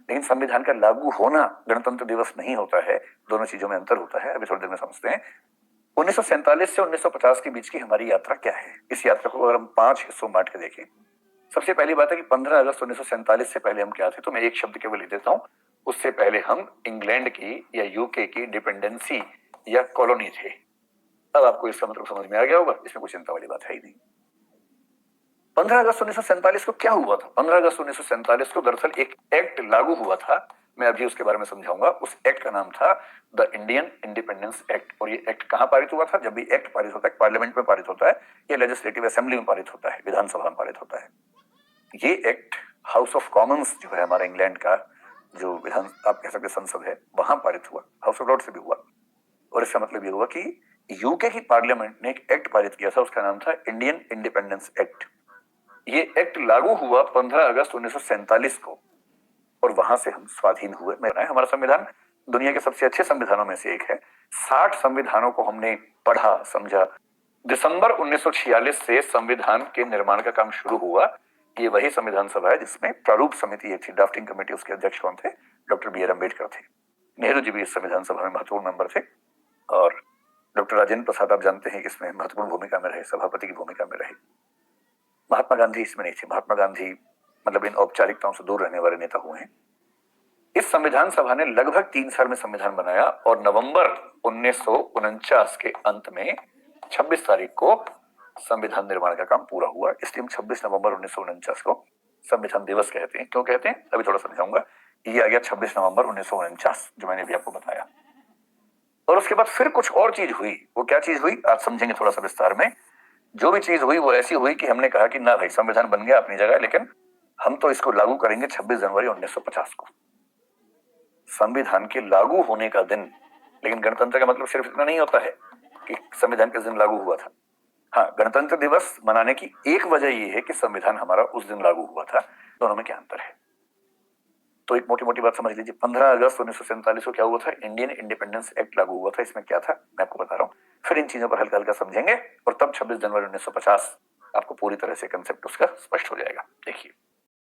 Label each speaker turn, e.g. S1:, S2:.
S1: लेकिन संविधान का लागू होना गणतंत्र दिवस नहीं होता है। दोनों चीजों में अंतर होता है, अभी थोड़ी देर में समझते हैं। 1947 से 1950 के बीच की हमारी यात्रा क्या है? इस यात्रा को अगर हम 5 हिस्सों में बांट के देखें, सबसे पहली बात है कि 15 अगस्त 1947 से पहले हम क्या थे, तो मैं एक शब्द केवल लिख देता हूं। उससे पहले हम इंग्लैंड की या यूके की डिपेंडेंसी या कॉलोनी थे। अब आपको इसका मतलब समझ में आ गया होगा, इसमें कोई चिंता वाली बात है ही नहीं। 15 अगस्त 1947 को क्या हुआ था? 15 अगस्त 1947 को दरअसल एक एक्ट लागू हुआ था, मैं अभी उसके बारे में समझाऊंगा। उस एक्ट का नाम था द इंडियन इंडिपेंडेंस एक्ट। और ये एक्ट कहां पारित हुआ था? जब भी एक्ट पारित होता है पार्लियामेंट में पारित होता है, या लेजिस्लेटिव असेंबली में पारित होता है, विधानसभा में पारित होता है। ये एक्ट हाउस ऑफ कॉमन्स जो है हमारा इंग्लैंड का, जो विधान आप कह सकते संसद है, वहां पारित हुआ, हाउस ऑफ लॉर्ड से भी हुआ। और इसका मतलब ये हुआ कि यूके की पार्लियामेंट ने एक एक्ट पारित किया था, उसका नाम था इंडियन इंडिपेंडेंस एक्ट। ये एक्ट लागू हुआ 15 अगस्त 1947 को, और वहां से हम स्वाधीन हुए। हमारा संविधान दुनिया के सबसे अच्छे संविधानों में से एक है। 60 संविधानों को हमने पढ़ा, समझा। दिसंबर 1946 से संविधान के निर्माण का काम शुरू हुआ। ये वही संविधान सभा है जिसमें प्रारूप समिति एक थी, ड्राफ्टिंग कमेटी, उसके अध्यक्ष कौन थे? डॉक्टर बी आर अम्बेडकर थे। नेहरू जी भी इस संविधान सभा में महत्वपूर्ण मेंबर थे। और डॉक्टर राजेंद्र प्रसाद आप जानते हैं कि इसमें महत्वपूर्ण भूमिका में रहे, सभापति की भूमिका में रहे। महात्मा गांधी इसमें नहीं थे। महात्मा गांधी मतलब इन औपचारिकताओं से दूर रहने वाले नेता हुए हैं। इस संविधान सभा ने लगभग 3 साल में संविधान बनाया, और नवंबर 1949 के अंत में 26 तारीख को संविधान निर्माण का काम पूरा हुआ। इसलिए हम 26 नवंबर 1949 को संविधान दिवस कहते हैं। क्यों कहते हैं अभी थोड़ा समझाऊंगा। ये आ गया 26 नवंबर 1949, जो मैंने भी आपको बताया। और उसके बाद फिर कुछ और चीज हुई। वो क्या चीज हुई आज समझेंगे थोड़ा सा विस्तार में। जो भी चीज हुई वो ऐसी हुई कि हमने कहा कि ना भाई, संविधान बन गया अपनी जगह, लेकिन हम तो इसको लागू करेंगे 26 जनवरी 1950 को, संविधान के लागू होने का दिन। लेकिन गणतंत्र का मतलब सिर्फ इतना नहीं होता है कि संविधान किस दिन लागू हुआ था। हाँ, गणतंत्र दिवस मनाने की एक वजह यह है कि संविधान हमारा उस दिन लागू हुआ था। दोनों में क्या अंतर है? तो एक मोटी मोटी बात समझ लीजिए। 15 अगस्त 1947 को क्या हुआ था? इंडियन इंडिपेंडेंस एक्ट लागू हुआ था। इसमें क्या था मैं आपको बता रहा हूँ, फिर इन चीजों पर हल्का हल्का समझेंगे, और तब 26 जनवरी 1950 आपको पूरी तरह से कंसेप्ट उसका स्पष्ट हो जाएगा। देखिए,